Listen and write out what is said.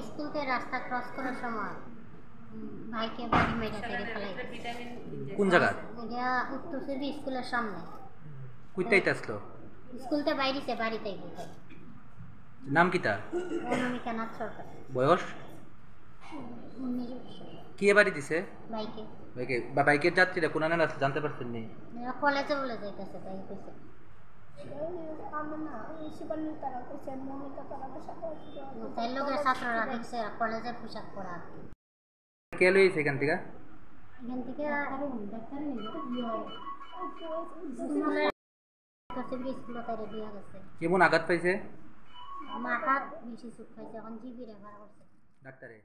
School থেকে রাস্তা cross করার সময় ভাইকে বাড়ি মেরে ফেলাই। কোন জায়গা? এটা উত্তর সিটি স্কুলের সামনে। কইতাইতে আসলো? স্কুলতে বাইরেছে, বাড়িতে গেছে। নাম কিতা? অনামিকা নাথ সরকার। বয়স? 19 বছর। কে বাড়ি দিছে? বাইকে। বাইকের যাত্রীরা কোন আনে আছে জানতে পারছেন নি? কলেজে বলে যাইতেছে তাই কইছে। তাই লোকের ছাত্ররা দেখছে কলেজের পোশাক পরা। কে লইছে এখান থেকে? এখান থেকে কেমন আঘাত পাইছে? মাথা বেশি চুট খাইছে, এখন জিবি রেফার করছে ডাক্তারে।